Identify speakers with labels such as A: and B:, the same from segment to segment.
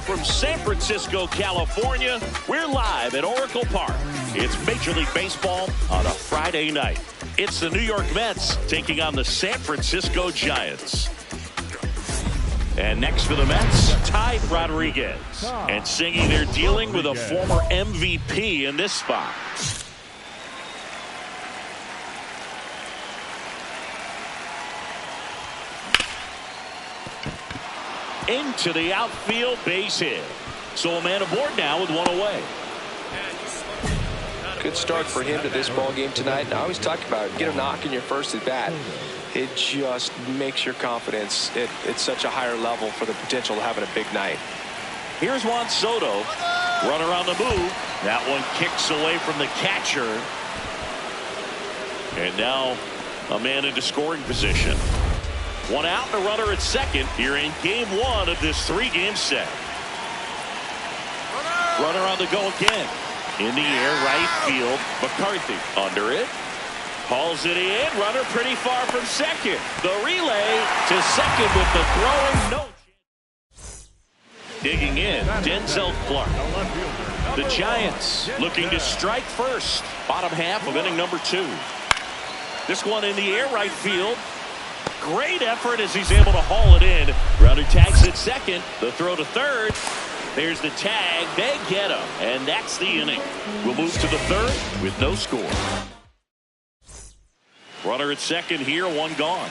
A: from San Francisco, California. We're live at Oracle Park. It's Major League Baseball on a Friday night. It's the New York Mets taking on the San Francisco Giants. And next for the Mets, Ty Rodriguez. And singing, they're dealing with a former MVP in this spot. Into the outfield, base hit. So a man aboard now with one away.
B: Good start for him to this ball game tonight. And I always talk about it. Get a knock in your first at bat. It just makes your confidence at such a higher level for the potential of having a big night.
A: Here's Juan Soto. Runner on the move. That one kicks away from the catcher. And now a man into scoring position. One out and a runner at second here in game one of this three-game set. Runner on the go again. In the air, right field. McCarthy under it. Hauls it in. Runner pretty far from second. The relay to second with the throwing. No. Digging in, Denzel Clark. The Giants looking to strike first. Bottom half of inning number 2. This one in the air, right field. Great effort as he's able to haul it in. Runner tags at second. The throw to third. There's the tag. They get him. And that's the inning. We'll move to the third with no score. Runner at second here, one gone.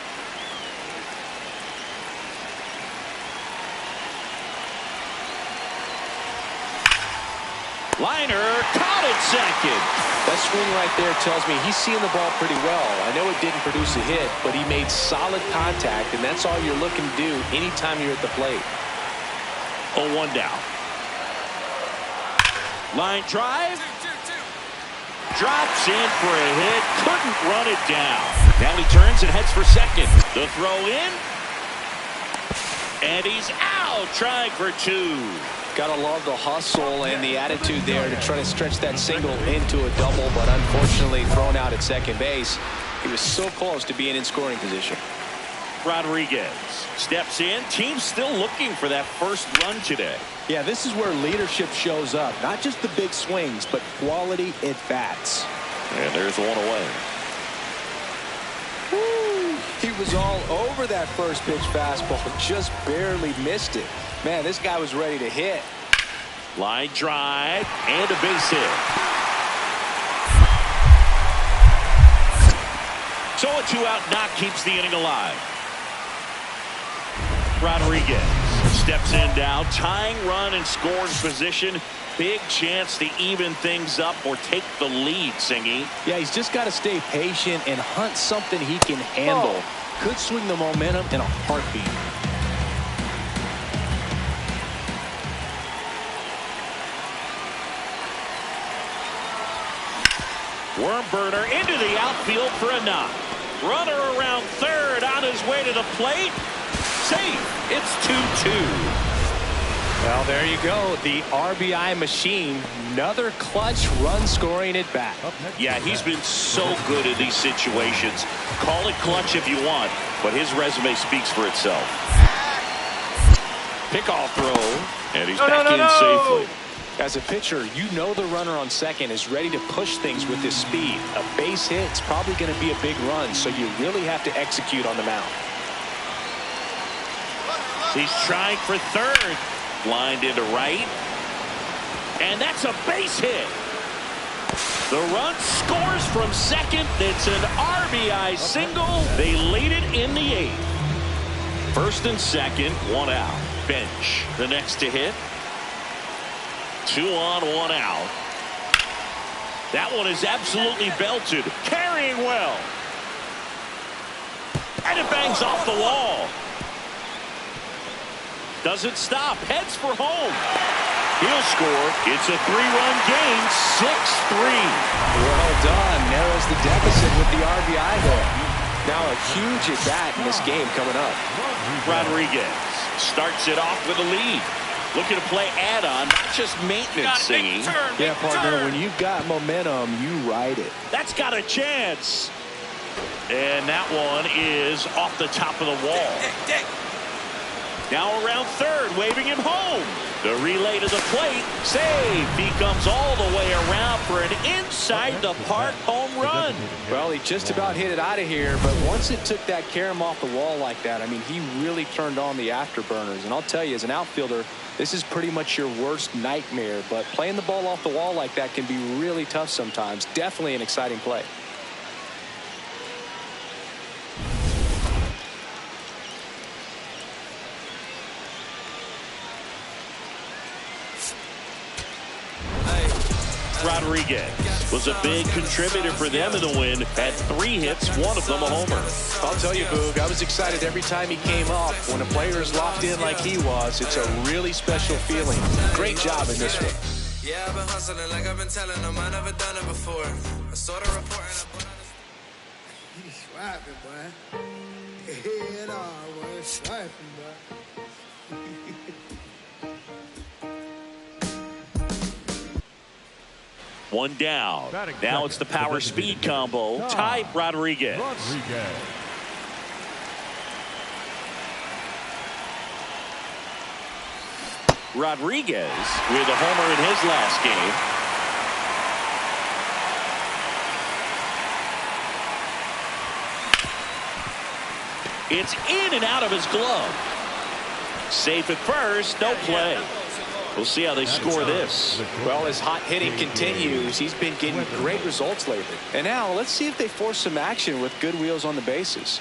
A: Liner caught at second.
B: That swing right there tells me he's seeing the ball pretty well. I know it didn't produce a hit, but he made solid contact, and that's all you're looking to do anytime you're at the plate.
A: 0-1 down. Line drive. Drops in for a hit. Couldn't run it down. Now he turns and heads for second. The throw in. And he's out. Trying for 2.
B: Gotta love the hustle and the attitude there to try to stretch that single into a double, but unfortunately thrown out at second base. He was so close to being in scoring position.
A: Rodriguez steps in. Team's still looking for that first run today.
C: Yeah, this is where leadership shows up. Not just the big swings, but quality at bats.
A: And there's one away.
B: Woo. He was all over that first pitch fastball, just barely missed it. Man, this guy was ready to hit.
A: Line drive and a base hit. So a 2-out knock keeps the inning alive. Rodriguez steps in now, tying run and scoring position. Big chance to even things up or take the lead, Singy.
C: Yeah, he's just got to stay patient and hunt something he can handle. Could swing the momentum in a heartbeat.
A: Worm burner into the outfield for a knock. Runner around third on his way to the plate. Safe. It's 2-2.
C: Well, there you go. The RBI machine. Another clutch run scoring at bat.
A: Yeah, he's been so good in these situations. Call it clutch if you want, but his resume speaks for itself. Pickoff throw, and he's back in safely.
C: As a pitcher, you know the runner on second is ready to push things with his speed. A base hit's probably going to be a big run, so you really have to execute on the mound.
A: He's trying for third. Lined into right. And that's a base hit. The run scores from second. It's an RBI single. They lead it in the 8th. First and second, one out. Bench. The next to hit. 2 on, 1 out. That one is absolutely belted. Carrying well. And it bangs off the wall. Doesn't stop. Heads for home. He'll score. It's a 3-run game. 6-3.
B: Well done. Narrows the deficit with the RBI there. Now a huge at bat in this game coming up.
A: Rodriguez starts it off with a lead. Looking to play add-on, not just maintenance, Singing.
C: Yeah, partner, when you've got momentum, you ride it.
A: That's got a chance. And that one is off the top of the wall. Now around third, waving him home. The relay to the plate, save. He comes all the way around for an inside-the-park home run.
C: Well, he just about hit it out of here, but once it took that carom off the wall like that, I mean, he really turned on the afterburners. And I'll tell you, as an outfielder, this is pretty much your worst nightmare. But playing the ball off the wall like that can be really tough sometimes. Definitely an exciting play.
A: Rodriguez was a big contributor for them in the win. Had 3 hits, one of them a homer.
C: I'll tell you, Boog, I was excited every time he came up. When a player is locked in like he was, it's a really special feeling. Great job in this one.
D: Yeah, I've been hustling like I've been telling them. I never done it before. I saw the report and I put on the...
E: He's swiping, boy. Head on, boy. Swiping, boy.
A: One down. Now it's the power speed combo. Ty Rodriguez. Rodriguez with a homer in his last game. It's in and out of his glove. Safe at first, no play. We'll see how they score this.
C: Well, as hot hitting continues, he's been getting great results lately. And now let's see if they force some action with good wheels on the bases.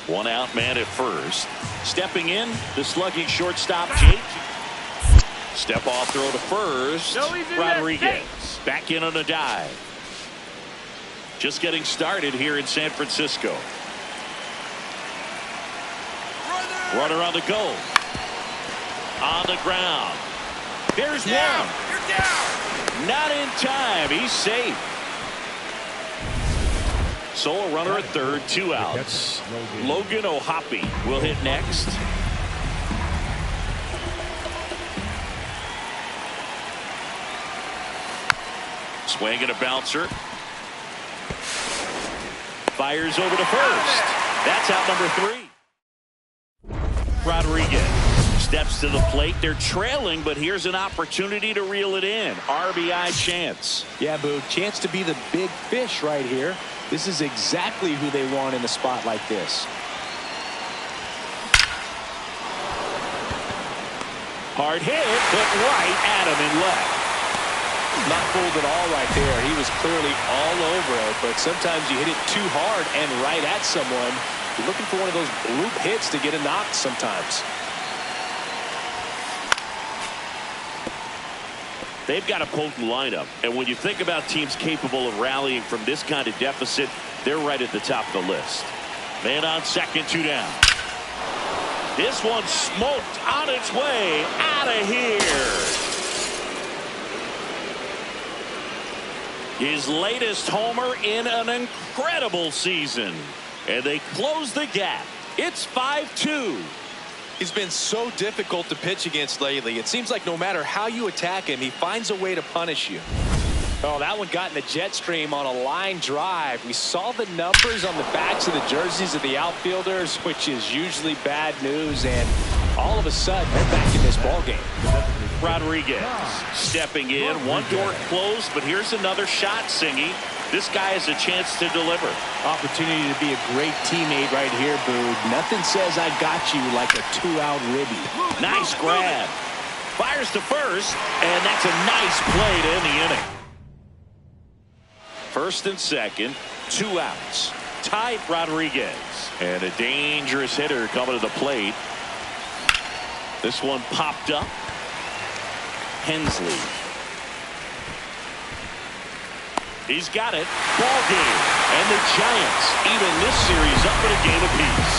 A: 1 out man at first. Stepping in, the slugging shortstop, Jake. Step off throw to first. Rodriguez back in on a dive. Just getting started here in San Francisco. Runner on the go. On the ground. There's one.
D: You're down.
A: Not in time. He's safe. So a runner at third, 2 outs. Logan O'Hoppe will hit next. Swing and a bouncer. Fires over to first. That's out number 3. Rodriguez steps to the plate. They're trailing, but here's an opportunity to reel it in. RBI chance.
C: Yeah, Boog, chance to be the big fish right here. This is exactly who they want in a spot like this.
A: Hard hit, but right at him and left.
C: Not fooled at all right there. He was clearly all over it, but sometimes you hit it too hard and right at someone. You're looking for one of those bloop hits to get a knock sometimes.
A: They've got a potent lineup, and when you think about teams capable of rallying from this kind of deficit, they're right at the top of the list. Man on second, 2 down. This one smoked on its way out of here. His latest homer in an incredible season, and they close the gap. It's 5-2.
C: He's been so difficult to pitch against lately. It seems like no matter how you attack him, he finds a way to punish you. Oh, that one got in the jet stream on a line drive. We saw the numbers on the backs of the jerseys of the outfielders, which is usually bad news, and all of a sudden, they're back in this ballgame.
A: Rodriguez stepping in. One door closed, but here's another shot, Singy. This guy has a chance to deliver.
C: Opportunity to be a great teammate right here, Boog. Nothing says I got you like a 2-out ribby.
A: Nice grab. Fires to first, and that's a nice play to end the inning. First and second, 2 outs. Ty Rodriguez. And a dangerous hitter coming to the plate. This one popped up. Hensley. He's got it. Ball game. And the Giants even this series up in a game apiece.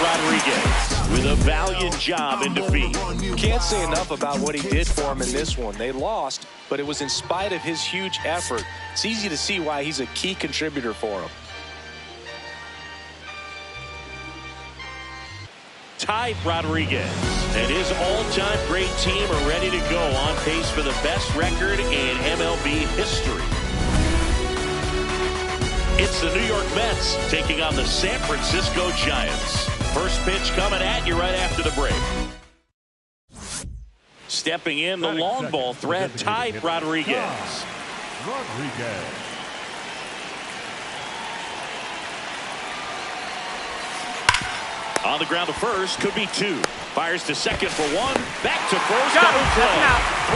A: Rodriguez with a valiant job in defeat.
C: Can't say enough about what he did for him in this one. They lost, but it was in spite of his huge effort. It's easy to see why he's a key contributor for him.
A: Ty Rodriguez and his all-time great team are ready to go, on pace for the best record in MLB history. It's the New York Mets taking on the San Francisco Giants. First pitch coming at you right after the break. Stepping in, the long ball threat, Ty Rodriguez. On the ground to first, could be two. Fires to second for one. Back to first, double play.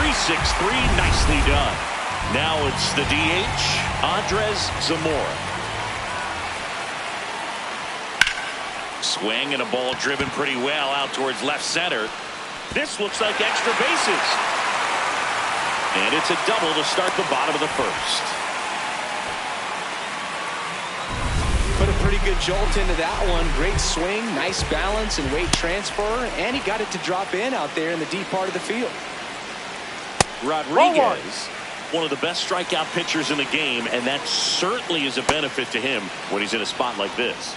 A: 3-6-3, nicely done. Now it's the DH, Andres Zamora. Swing and a ball driven pretty well out towards left center. This looks like extra bases. And it's a double to start the bottom of the first.
B: Put a pretty good jolt into that one. Great swing, nice balance and weight transfer, and he got it to drop in out there in the deep part of the field.
A: Rodriguez, one of the best strikeout pitchers in the game, and that certainly is a benefit to him when he's in a spot like this.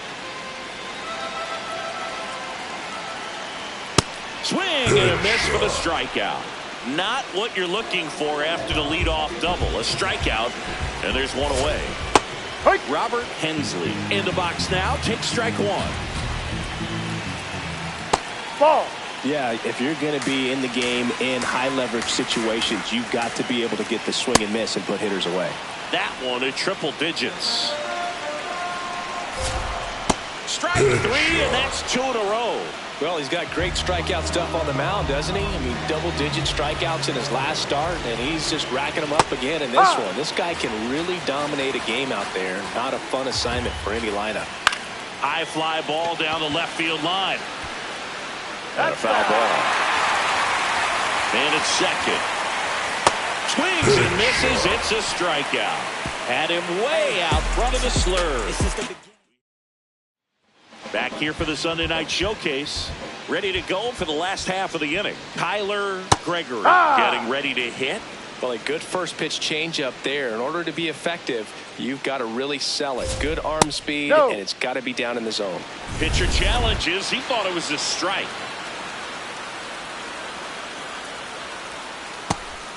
A: Swing and a miss for the strikeout. Not what you're looking for after the leadoff double. A strikeout, and there's one away. Robert Hensley in the box now. Takes strike one.
E: Ball.
B: Yeah, if you're going to be in the game in high leverage situations, you've got to be able to get the swing and miss and put hitters away.
A: That one at triple digits. Strike three, and that's 2 in a row.
C: Well, he's got great strikeout stuff on the mound, doesn't he? I mean, double-digit strikeouts in his last start, and he's just racking them up again in this one. This guy can really dominate a game out there. Not a fun assignment for any lineup.
A: High fly ball down the left field line. And a foul ball. And it's second. Swings and misses. It's a strikeout. Had him way out front of the slur. Back here for the Sunday night showcase. Ready to go for the last half of the inning. Tyler Gregory getting ready to hit.
B: Well, a good first pitch change up there. In order to be effective, you've got to really sell it. Good arm speed, and it's got to be down in the zone.
A: Pitcher challenges. He thought it was a strike.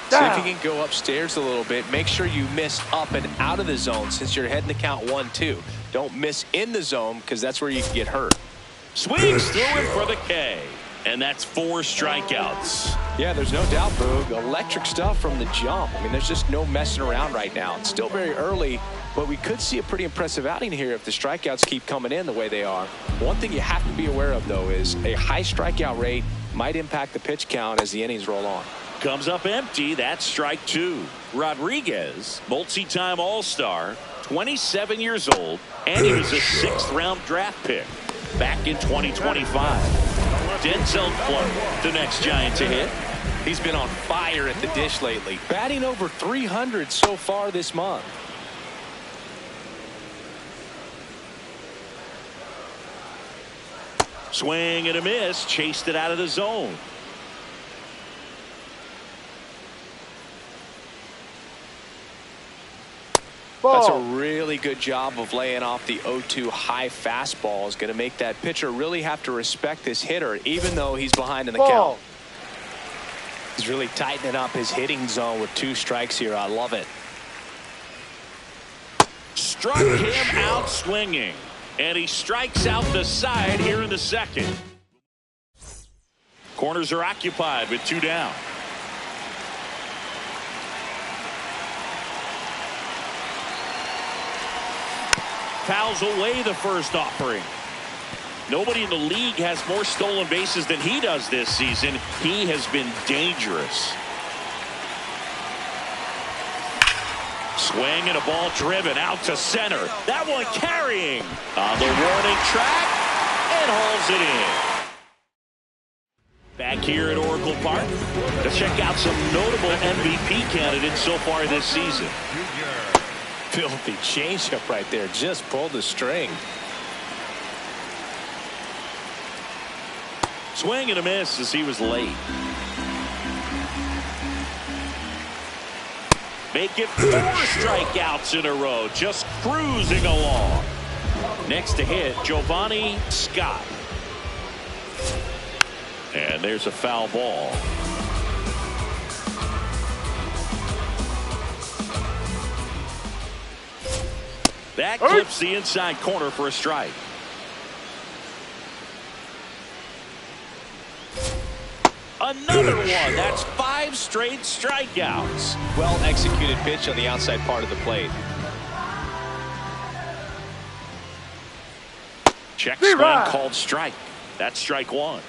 B: See if you can go upstairs a little bit. Make sure you miss up and out of the zone since you're heading to count 1-2. Don't miss in the zone because that's where you can get hurt.
A: Swings through him for the K. And that's 4 strikeouts.
B: Yeah, there's no doubt, Boog. Electric stuff from the jump. I mean, there's just no messing around right now. It's still very early, but we could see a pretty impressive outing here if the strikeouts keep coming in the way they are. One thing you have to be aware of, though, is a high strikeout rate might impact the pitch count as the innings roll on.
A: Comes up empty. That's strike 2. Rodriguez, multi-time All-Star, 27 years old, and he was a 6th-round draft pick back in 2025. Denzel Clark, the next Giant to hit.
B: He's been on fire at the dish lately. Batting over 300 so far this month.
A: Swing and a miss. Chased it out of the zone.
B: That's a really good job of laying off the 0-2 high fastball. Is going to make that pitcher really have to respect this hitter, even though he's behind in the count. He's really tightening up his hitting zone with 2 strikes here. I love it.
A: Struck him out swinging, and he strikes out the side here in the second. Corners are occupied with 2 down. Fouls away the first offering. Nobody in the league has more stolen bases than he does this season. He has been dangerous. Swing and a ball driven out to center. That one carrying on the warning track and hauls it in. Back here at Oracle Park to check out some notable MVP candidates so far this season.
B: Filthy changeup right there. Just pulled the string.
A: Swing and a miss as he was late. Make it 4 strikeouts in a row. Just cruising along. Next to hit, Giovanni Scott. And there's a foul ball. That clips the inside corner for a strike. Another one. That's 5 straight strikeouts.
C: Well-executed pitch on the outside part of the plate.
A: Check swing called strike. That's strike 1.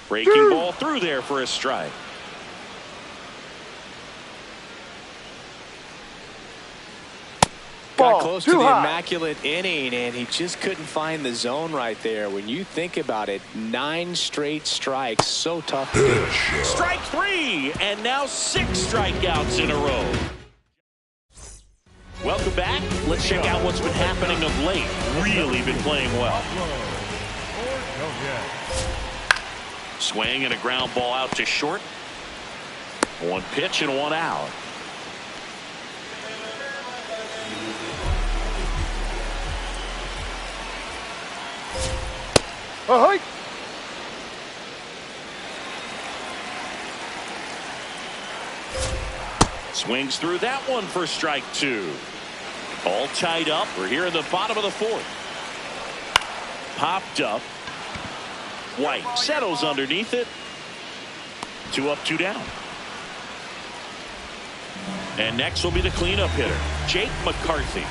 A: Breaking ball through there for a strike.
C: Got close to the immaculate inning, and he just couldn't find the zone right there. When you think about it, 9 straight strikes, so tough to do.
A: Strike 3, and now 6 strikeouts in a row. Welcome back. Let's check out what's been happening of late. Really been playing well. Swing and a ground ball out to short. 1 pitch and 1 out. Swings through that one for strike 2. All tied up. We're here in the bottom of the 4th. Popped up. White settles underneath it. 2 up, 2 down. And next will be the cleanup hitter, Jake McCarthy.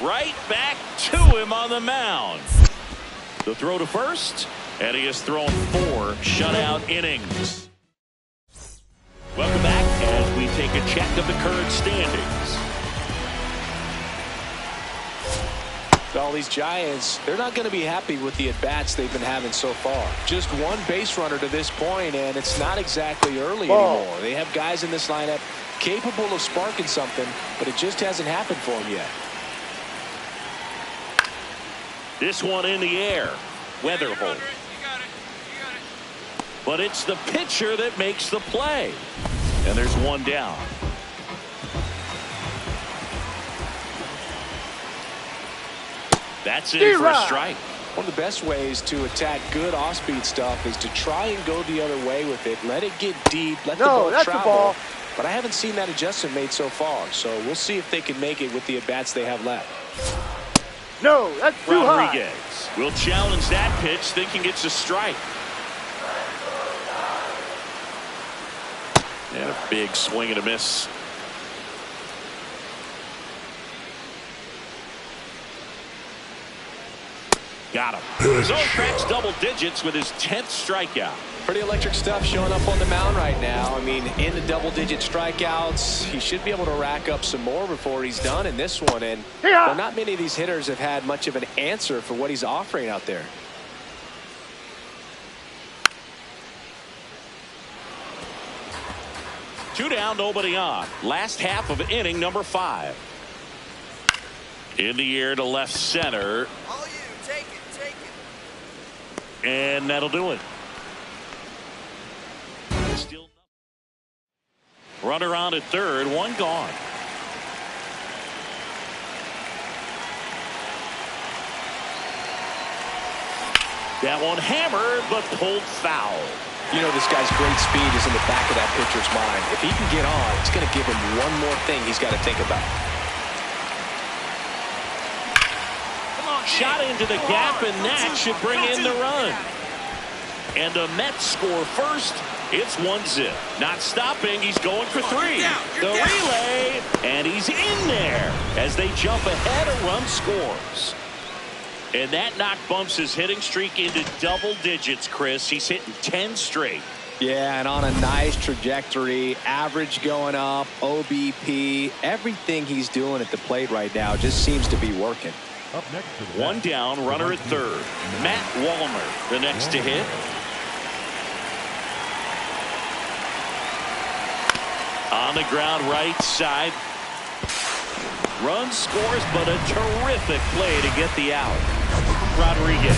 A: Right back to him on the mound. The throw to first, and he has thrown 4 shutout innings. Welcome back as we take a check of the current standings.
B: All these Giants, they're not going to be happy with the at-bats they've been having so far. Just 1 base runner to this point, and it's not exactly early anymore. They have guys in this lineup capable of sparking something, but it just hasn't happened for them yet.
A: This one in the air. Weather hole. But it's the pitcher that makes the play. And there's 1 down. That's in for a strike.
B: One of the best ways to attack good off-speed stuff is to try and go the other way with it. Let it get deep. Let the ball travel. But I haven't seen that adjustment made so far. So we'll see if they can make it with the at-bats they have left.
E: No, that's too
A: Rodriguez will challenge that pitch, thinking it's a strike. And a big swing and a miss. Got him. So he cracks double digits with his 10th strikeout.
B: Pretty electric stuff showing up on the mound right now. I mean, in the double-digit strikeouts, he should be able to rack up some more before he's done in this one. And well, not many of these hitters have had much of an answer for what he's offering out there.
A: Two down, nobody on. Last half of inning number 5. In the air to left center.
D: All you, take it, take it.
A: And that'll do it. Still runner on at third, 1 gone. That one hammered, but pulled foul.
B: You know, this guy's great speed is in the back of that pitcher's mind. If he can get on, it's going to give him one more thing he's got to think about.
A: Shot into the gap, and that should bring in the run. And the Mets score first. It's 1-0. Not stopping. He's going for 3. The relay, and he's in there as they jump ahead. A run scores. And that knock bumps his hitting streak into double digits, Chris. He's hitting 10 straight.
B: Yeah, and on a nice trajectory. Average going up, OBP. Everything he's doing at the plate right now just seems to be working.
F: Up next to the
A: 1 down, runner at third. Matt Wallner, the next to hit. On the ground, right side. Run scores, but a terrific play to get the out. Rodriguez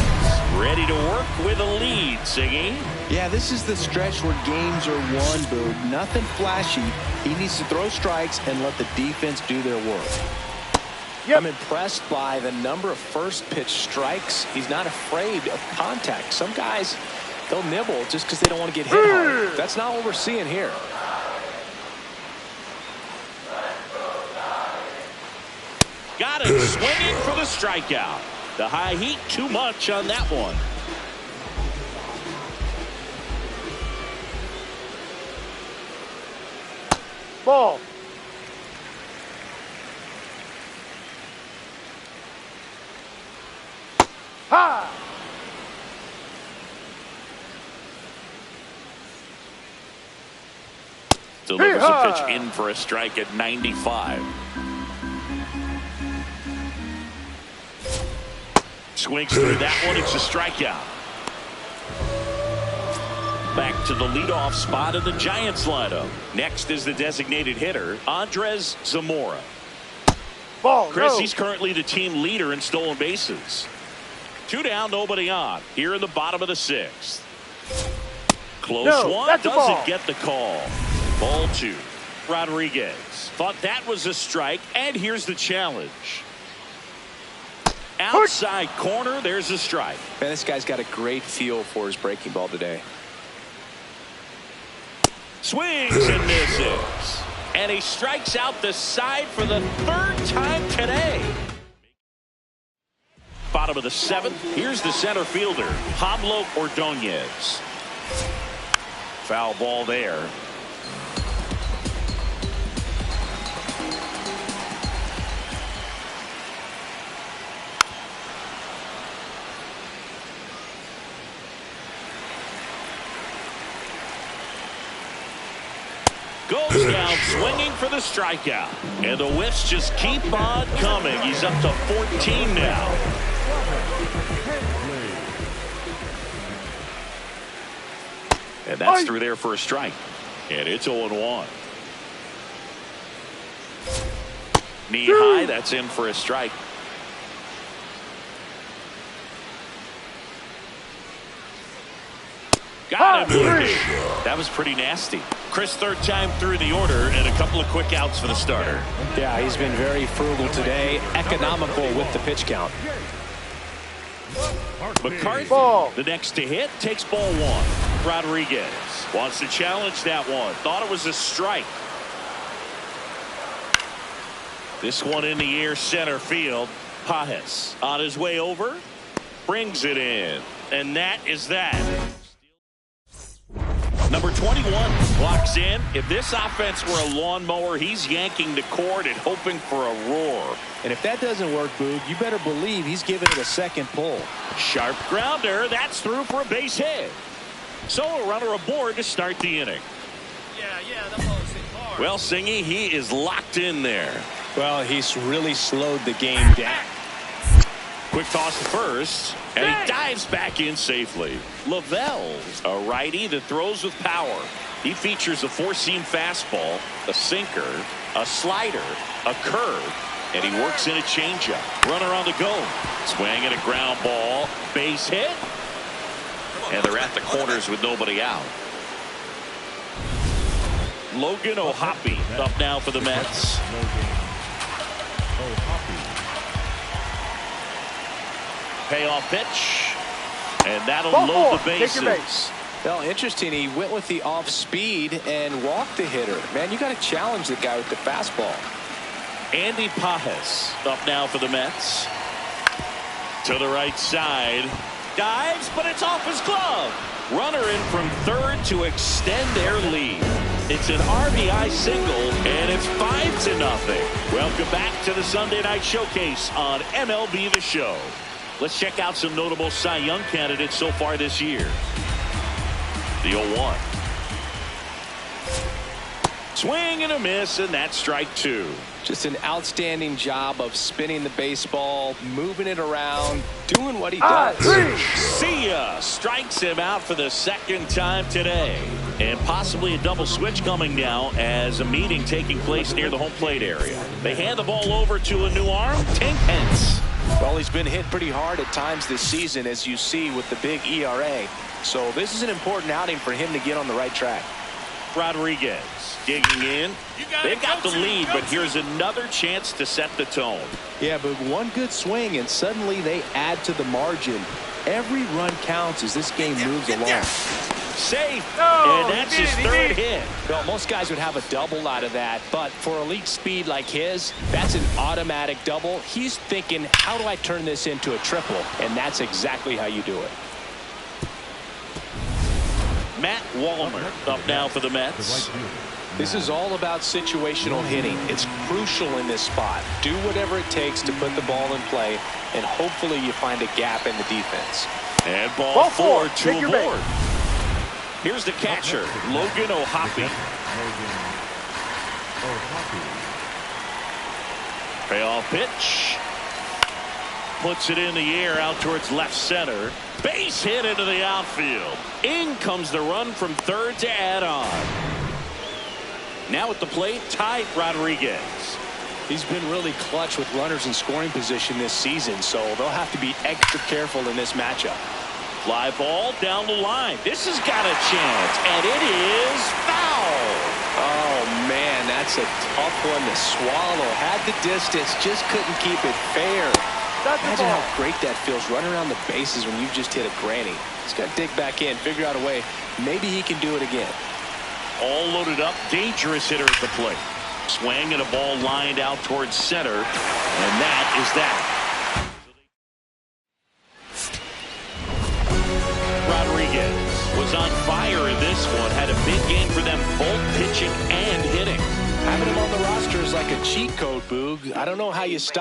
A: ready to work with a lead, Siggy.
B: Yeah, this is the stretch where games are won, Boog. Nothing flashy. He needs to throw strikes and let the defense do their work. I'm impressed by the number of first pitch strikes. He's not afraid of contact. Some guys, they'll nibble just because they don't want to get hit hard. That's not what we're seeing here.
A: Got it, swinging for the strikeout. The high heat, too much on that one.
E: Ball. Ha!
A: Delivers a pitch in for a strike at 95. Swings through that one. It's a strikeout. Back to the leadoff spot of the Giants lineup. Next is the designated hitter, Andres Zamora.
E: Ball.
A: Chris,
E: No.
A: he's currently the team leader in stolen bases. 2 down, nobody on. Here in the bottom of the 6th. Close one.
E: That's a ball.
A: Doesn't get the call. Ball 2. Rodriguez thought that was a strike, and here's the challenge. Outside corner, there's a strike.
B: Man, this guy's got a great feel for his breaking ball today.
A: Swings and misses. And he strikes out the side for the 3rd time today. Bottom of the 7th. Here's the center fielder, Pablo Ordonez. Foul ball there. Goes down swinging for the strikeout. And the whiffs just keep on coming. He's up to 14 now. And that's through there for a strike. And it's 0-1. Knee high, that's in for a strike. Got him looking. That was pretty nasty. Chris, 3rd time through the order and a couple of quick outs for the starter.
B: Yeah, he's been very frugal today, economical with the pitch count.
A: McCarthy, the next to hit, takes ball 1. Rodriguez wants to challenge that one. Thought it was a strike. This one in the air, center field. Pajes on his way over, brings it in, and that is that. Number 21 walks in. If this offense were a lawnmower, he's yanking the cord and hoping for a roar.
C: And if that doesn't work, Boog, you better believe he's giving it a second pull.
A: Sharp grounder. That's through for a base hit. So a runner aboard to start the inning.
F: Yeah, that ball is hit hard.
A: Well, Singy, he is locked in there.
C: Well, he's really slowed the game down.
A: Quick toss to first, and he dives back in safely. Lavelle, a righty that throws with power. He features a 4-seam fastball, a sinker, a slider, a curve, and he works in a changeup. Runner on the go. Swing and a ground ball. Base hit. And they're at the corners with nobody out. Logan O'Hoppe up now for the Mets. Payoff pitch, and that'll load the bases.
B: Well, interesting. He went with the off speed and walked the hitter. Man, you got to challenge the guy with the fastball.
A: Andy Pajes up now for the Mets. To the right side, dives, but it's off his glove. Runner in from 3rd to extend their lead. It's an RBI single, and it's 5-0. Welcome back to the Sunday Night Showcase on MLB The Show. Let's check out some notable Cy Young candidates so far this year. The 0-1. Swing and a miss, and that's strike 2.
B: Just an outstanding job of spinning the baseball, moving it around, doing what he does.
A: See ya strikes him out for the 2nd time today. And possibly a double switch coming now as a meeting taking place near the home plate area. They hand the ball over to a new arm, Tink Hence.
B: Well, he's been hit pretty hard at times this season, as you see with the big ERA. So this is an important outing for him to get on the right track.
A: Rodriguez digging in. They've got the lead, but here's another chance to set the tone.
C: Yeah, but one good swing, and suddenly they add to the margin. Every run counts as this game moves along.
A: safe. And that's his third hit.
C: Well, most guys would have a double out of that, but for elite speed like his, that's an automatic double. He's thinking, how do I turn this into a triple? And that's exactly how you do it.
A: Matt Wallner up now for the Mets.
C: This is all about situational hitting. It's crucial in this spot. Do whatever it takes to put the ball in play, and hopefully you find a gap in the defense.
A: And ball four to aboard. Here's the catcher, Logan O'Hoppe. Payoff pitch. Puts it in the air out towards left center. Base hit into the outfield. In comes the run from third to add on. Now at the plate, Ty Rodriguez.
C: He's been really clutch with runners in scoring position this season, so they'll have to be extra careful in this matchup.
A: Fly ball down the line. This has got a chance, and it is foul.
C: Oh, man, that's a tough one to swallow. Had the distance, just couldn't keep it fair. Imagine how great that feels, running around the bases when you just hit a granny. He's got to dig back in, figure out a way. Maybe he can do it again.
A: All loaded up, dangerous hitter at the plate. Swing and a ball lined out towards center, and that is that. Rodriguez was on fire in this one. Had a big game for them, both pitching and hitting.
C: Having him on the roster is like a cheat code, Boog. I don't know how you stop.